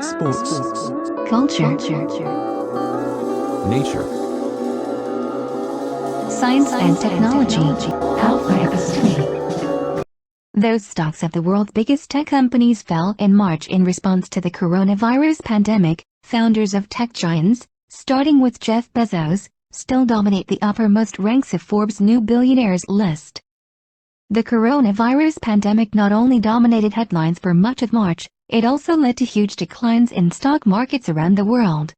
sports, culture, nature, science and technology, health and episteme. Those stocks of the world's biggest tech companies fell in March in response to the coronavirus pandemic. Founders of tech giants, starting with Jeff Bezos, still dominate the uppermost ranks of Forbes' new billionaires list. The coronavirus pandemic not only dominated headlines for much of March, it also led to huge declines in stock markets around the world.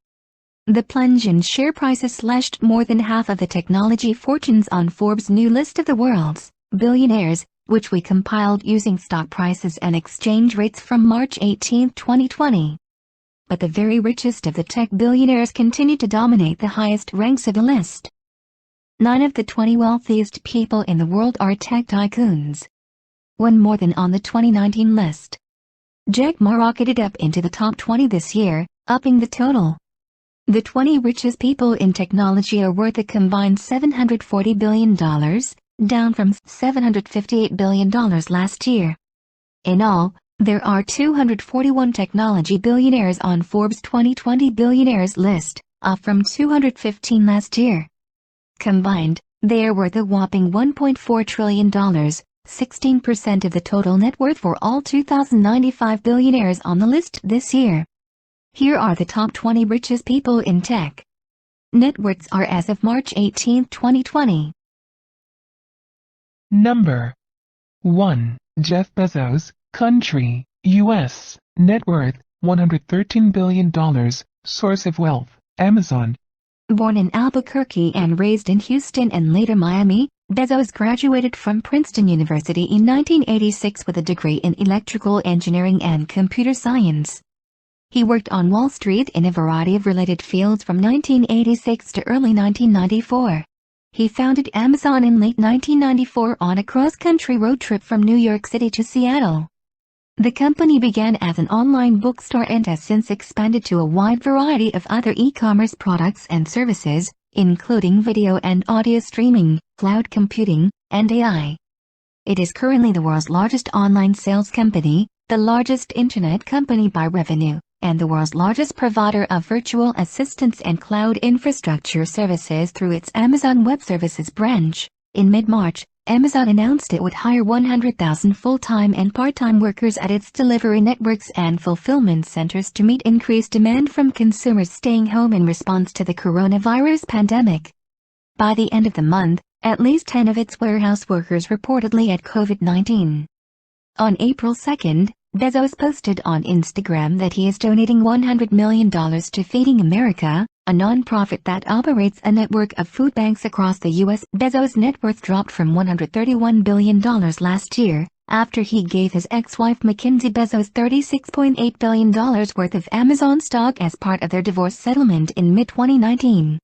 The plunge in share prices slashed more than half of the technology fortunes on Forbes' new list of the world's billionaires, which we compiled using stock prices and exchange rates from March 18, 2020. But the very richest of the tech billionaires continue to dominate the highest ranks of the list. 9 of the 20 wealthiest people in the world are tech tycoons. One more than on the 2019 list. Jack Ma rocketed up into the top 20 this year, upping the total. The 20 richest people in technology are worth a combined $740 billion, down from $758 billion last year. In all, there are 241 technology billionaires on Forbes' 2020 billionaires list, up from 215 last year. Combined, they are worth a whopping $1.4 trillion, 16% of the total net worth for all 2,095 billionaires on the list this year. Here are the top 20 richest people in tech. Net worths are as of March 18, 2020. Number 1. Jeff Bezos, country, U.S., net worth, $113 billion, source of wealth, Amazon. Born in Albuquerque and raised in Houston and later Miami, Bezos graduated from Princeton University in 1986 with a degree in electrical engineering and computer science. He worked on Wall Street in a variety of related fields from 1986 to early 1994. He founded Amazon in late 1994 on a cross-country road trip from New York City to Seattle. The company began as an online bookstore and has since expanded to a wide variety of other e-commerce products and services, including video and audio streaming, cloud computing, and AI. It is currently the world's largest online sales company, the largest internet company by revenue, and the world's largest provider of virtual assistants and cloud infrastructure services through its Amazon Web Services branch. In mid-March, Amazon announced it would hire 100,000 full-time and part-time workers at its delivery networks and fulfillment centers to meet increased demand from consumers staying home in response to the coronavirus pandemic. By the end of the month, at least 10 of its warehouse workers reportedly had COVID-19. On April 2, Bezos posted on Instagram that he is donating $100 million to Feeding America, a nonprofit that operates a network of food banks across the U.S. Bezos' net worth dropped from $131 billion last year, after he gave his ex-wife Mackenzie Bezos $36.8 billion worth of Amazon stock as part of their divorce settlement in mid-2019.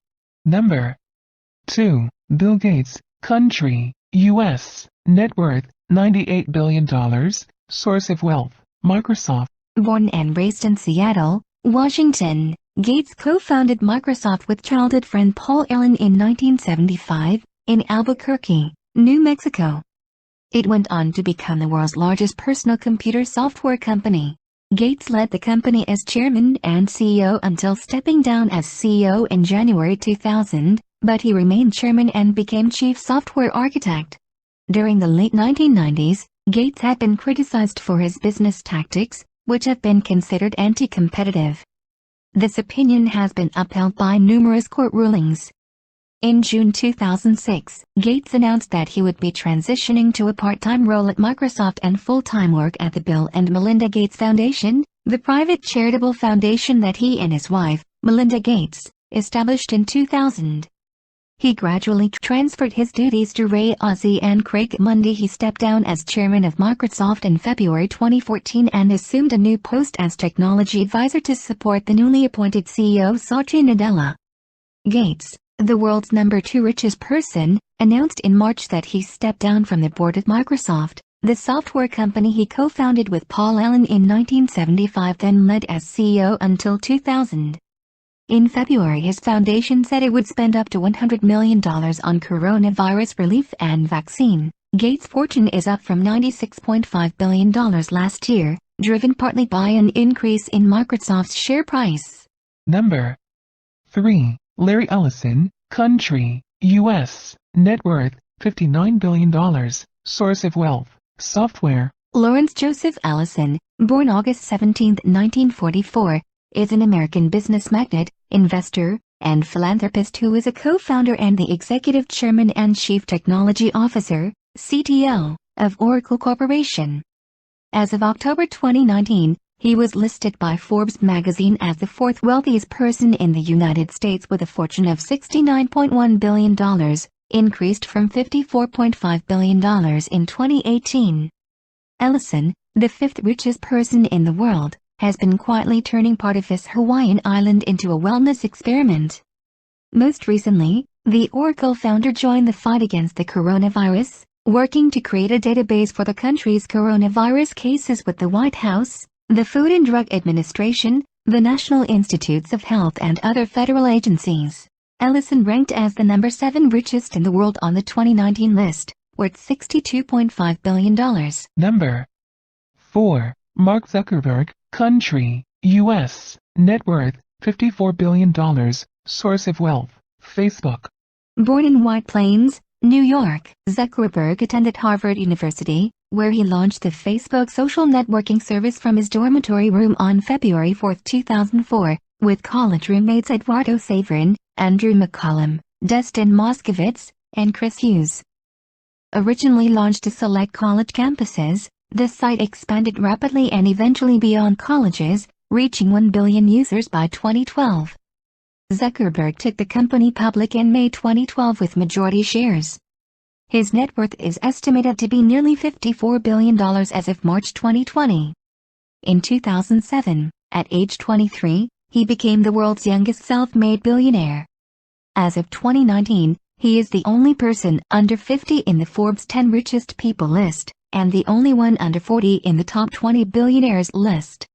Number 2. Bill Gates, country, U.S., net worth, $98 billion, source of wealth, Microsoft. Born and raised in Seattle, Washington, Gates co-founded Microsoft with childhood friend Paul Allen in 1975, in Albuquerque, New Mexico. It went on to become the world's largest personal computer software company. Gates led the company as chairman and CEO until stepping down as CEO in January 2000, but he remained chairman and became chief software architect. During the late 1990s, Gates had been criticized for his business tactics, which have been considered anti-competitive. This opinion has been upheld by numerous court rulings. In June 2006, Gates announced that he would be transitioning to a part-time role at Microsoft and full-time work at the Bill and Melinda Gates Foundation, the private charitable foundation that he and his wife, Melinda Gates, established in 2000. He gradually transferred his duties to Ray Ozzie and Craig Mundie. He stepped down as chairman of Microsoft in February 2014 and assumed a new post as technology advisor to support the newly appointed CEO Satya Nadella. Gates, the world's number 2 richest person, announced in March that he stepped down from the board of Microsoft, the software company he co-founded with Paul Allen in 1975 then led as CEO until 2000. In February, his foundation said it would spend up to $100 million on coronavirus relief and vaccine. Gates' fortune is up from $96.5 billion last year, driven partly by an increase in Microsoft's share price. Number 3. Larry Ellison, country, U.S., net worth, $59 billion, source of wealth, software. Lawrence Joseph Ellison, born August 17, 1944, is an American business magnate, investor, and philanthropist who is a co-founder and the executive chairman and chief technology officer, CTO, of Oracle Corporation. As of October 2019, he was listed by Forbes magazine as the fourth wealthiest person in the United States with a fortune of $69.1 billion, increased from $54.5 billion in 2018. Ellison, the fifth richest person in the world, has been quietly turning part of his Hawaiian island into a wellness experiment. Most recently, the Oracle founder joined the fight against the coronavirus, working to create a database for the country's coronavirus cases with the White House, the Food and Drug Administration, the National Institutes of Health and other federal agencies. Ellison ranked as the number 7 richest in the world on the 2019 list, worth $62.5 billion. Number 4. Mark Zuckerberg, country, U.S., net worth, $54 billion, source of wealth, Facebook. Born in White Plains, New York, Zuckerberg attended Harvard University, where he launched the Facebook social networking service from his dormitory room on February 4, 2004, with college roommates Eduardo Saverin, Andrew McCollum, Dustin Moskovitz, and Chris Hughes. Originally launched to select college campuses, the site expanded rapidly and eventually beyond colleges, reaching 1 billion users by 2012. Zuckerberg took the company public in May 2012 with majority shares. His net worth is estimated to be nearly $54 billion as of March 2020. In 2007, at age 23, he became the world's youngest self-made billionaire. As of 2019, he is the only person under 50 in the Forbes 10 richest people list, and the only one under 40 in the top 20 billionaires list.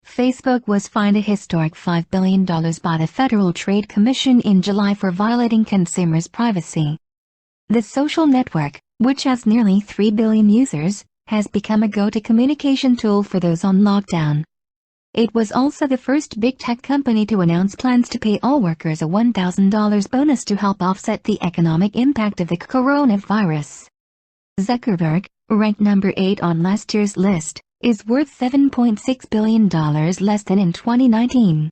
Facebook was fined a historic $5 billion by the Federal Trade Commission in July for violating consumers' privacy. The social network, which has nearly 3 billion users, has become a go-to communication tool for those on lockdown. It was also the first big tech company to announce plans to pay all workers a $1,000 bonus to help offset the economic impact of the coronavirus. Zuckerberg, ranked number 8 on last year's list, is worth $7.6 billion less than in 2019.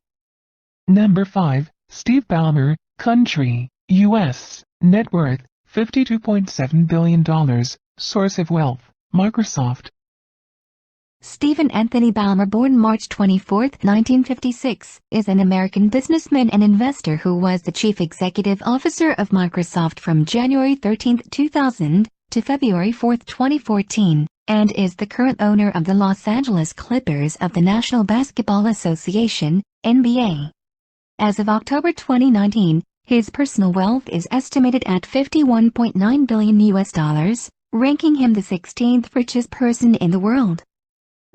Number 5. Steve Ballmer, country, U.S., net worth, $52.7 billion, source of wealth, Microsoft. Stephen Anthony Ballmer, born March 24, 1956, is an American businessman and investor who was the chief executive officer of Microsoft from January 13, 2000, to February 4, 2014. And is the current owner of the Los Angeles Clippers of the National Basketball Association, NBA. As of October 2019, his personal wealth is estimated at $51.9 billion, ranking him the 16th richest person in the world.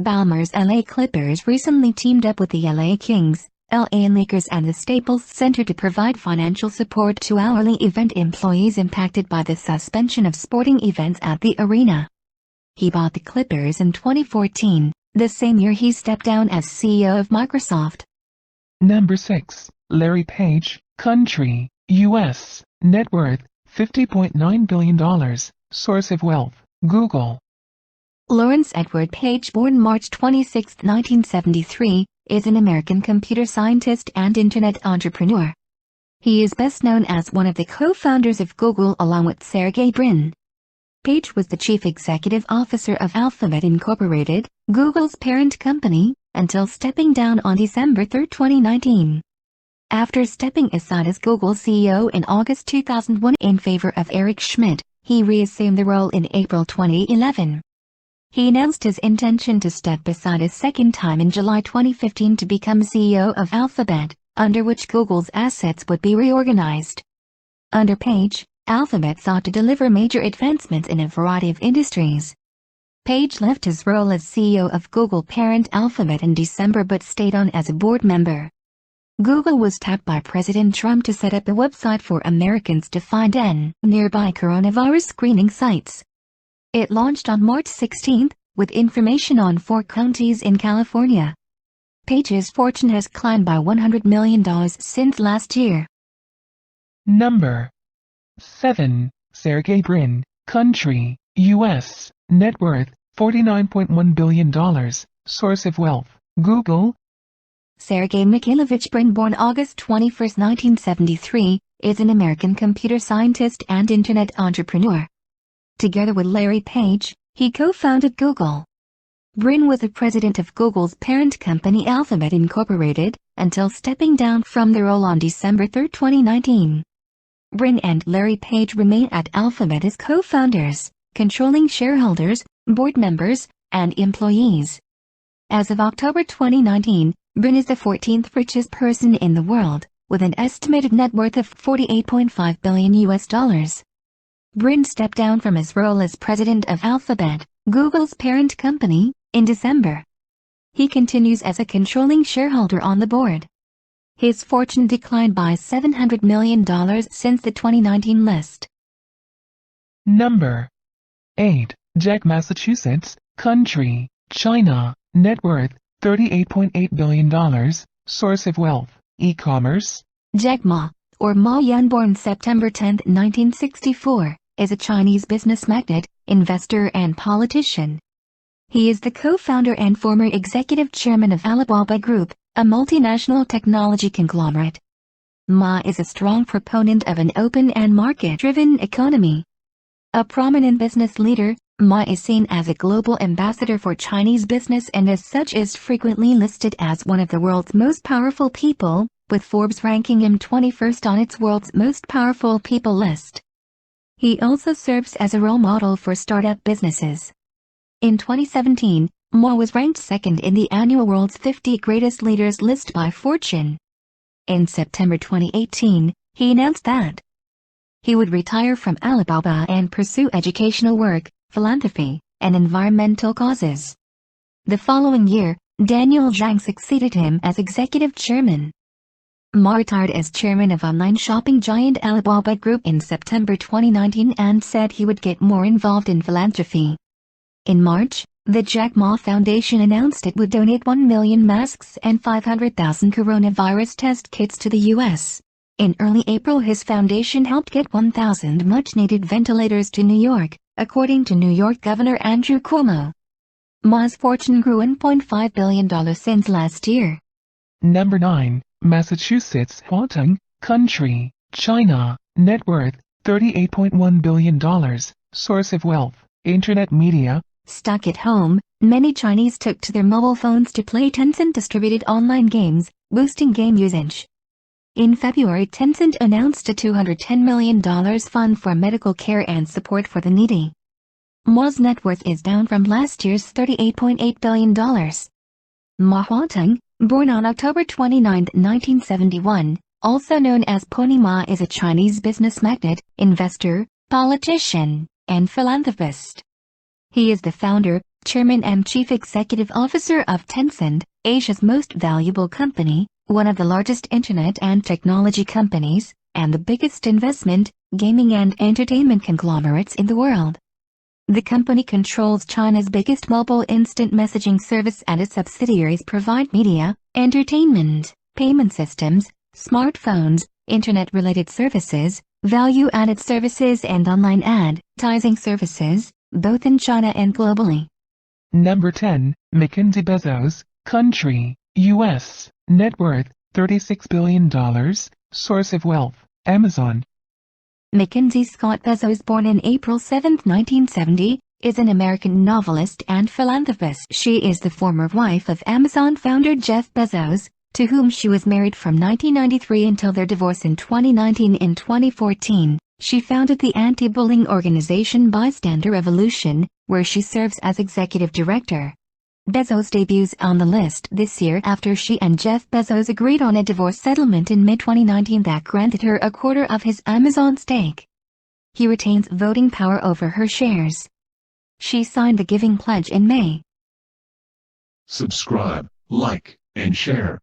Ballmer's LA Clippers recently teamed up with the LA Kings, LA Lakers and the Staples Center to provide financial support to hourly event employees impacted by the suspension of sporting events at the arena. He bought the Clippers in 2014, the same year he stepped down as CEO of Microsoft. Number 6. Larry Page, country, U.S., net worth, $50.9 billion, source of wealth, Google. Lawrence Edward Page, born March 26, 1973, is an American computer scientist and internet entrepreneur. He is best known as one of the co-founders of Google along with Sergey Brin. Page was the chief executive officer of Alphabet Incorporated, Google's parent company, until stepping down on December 3, 2019. After stepping aside as Google CEO in August 2001 in favor of Eric Schmidt, he reassumed the role in April 2011. He announced his intention to step aside a second time in July 2015 to become CEO of Alphabet, under which Google's assets would be reorganized. Under Page, Alphabet sought to deliver major advancements in a variety of industries. Page left his role as CEO of Google parent Alphabet in December but stayed on as a board member. Google was tapped by President Trump to set up a website for Americans to find nearby coronavirus screening sites. It launched on March 16, with information on 4 counties in California. Page's fortune has climbed by $100 million since last year. Number 7. Sergey Brin, country, U.S., net worth, $49.1 billion, source of wealth, Google. Sergey Mikhailovich Brin, born August 21, 1973, is an American computer scientist and internet entrepreneur. Together with Larry Page, he co-founded Google. Brin was the president of Google's parent company Alphabet Incorporated, until stepping down from the role on December 3, 2019. Brin and Larry Page remain at Alphabet as co-founders, controlling shareholders, board members, and employees. As of October 2019, Brin is the 14th richest person in the world, with an estimated net worth of $48.5 billion. Brin stepped down from his role as president of Alphabet, Google's parent company, in December. He continues as a controlling shareholder on the board. His fortune declined by $700 million since the 2019 list. Number 8. Jack, Massachusetts, country, China, net worth, $38.8 billion, source of wealth, e-commerce. Jack Ma, or Ma Yan, born September 10, 1964, is a Chinese business magnate, investor and politician. He is the co-founder and former executive chairman of Alibaba Group, a multinational technology conglomerate. Ma is a strong proponent of an open and market-driven economy. A prominent business leader, Ma is seen as a global ambassador for Chinese business and as such is frequently listed as one of the world's most powerful people, with Forbes ranking him 21st on its world's most powerful people list. He also serves as a role model for startup businesses. In 2017, Ma was ranked second in the annual World's 50 Greatest Leaders list by Fortune. In September 2018, he announced that he would retire from Alibaba and pursue educational work, philanthropy, and environmental causes. The following year, Daniel Zhang succeeded him as executive chairman. Ma retired as chairman of online shopping giant Alibaba Group in September 2019 and said he would get more involved in philanthropy. In March, the Jack Ma Foundation announced it would donate 1 million masks and 500,000 coronavirus test kits to the U.S. In early April, his foundation helped get 1,000 much-needed ventilators to New York, according to New York Governor Andrew Cuomo. Ma's fortune grew $1.5 billion since last year. Number 9. Massachusetts, Huateng, country, China, net worth, $38.1 billion, source of wealth, internet media. Stuck at home, many Chinese took to their mobile phones to play Tencent-distributed online games, boosting game usage. In February, Tencent announced a $210 million fund for medical care and support for the needy. Ma's net worth is down from last year's $38.8 billion. Ma Huateng, born on October 29, 1971, also known as Pony Ma, is a Chinese business magnate, investor, politician, and philanthropist. He is the founder, chairman and chief executive officer of Tencent, Asia's most valuable company, one of the largest internet and technology companies, and the biggest investment, gaming and entertainment conglomerates in the world. The company controls China's biggest mobile instant messaging service and its subsidiaries provide media, entertainment, payment systems, smartphones, internet-related services, value-added services and online advertising services, both in China and globally. Number 10. Mackenzie Bezos, country, U.S., net worth, $36 billion, source of wealth, Amazon. Mackenzie Scott Bezos, born in April 7, 1970, is an American novelist and philanthropist. She is the former wife of Amazon founder Jeff Bezos, to whom she was married from 1993 until their divorce in 2019. In 2014, she founded the anti-bullying organization Bystander Revolution, where she serves as executive director. Bezos debuts on the list this year after she and Jeff Bezos agreed on a divorce settlement in mid-2019 that granted her a quarter of his Amazon stake. He retains voting power over her shares. She signed the Giving Pledge in May. Subscribe, like, and share.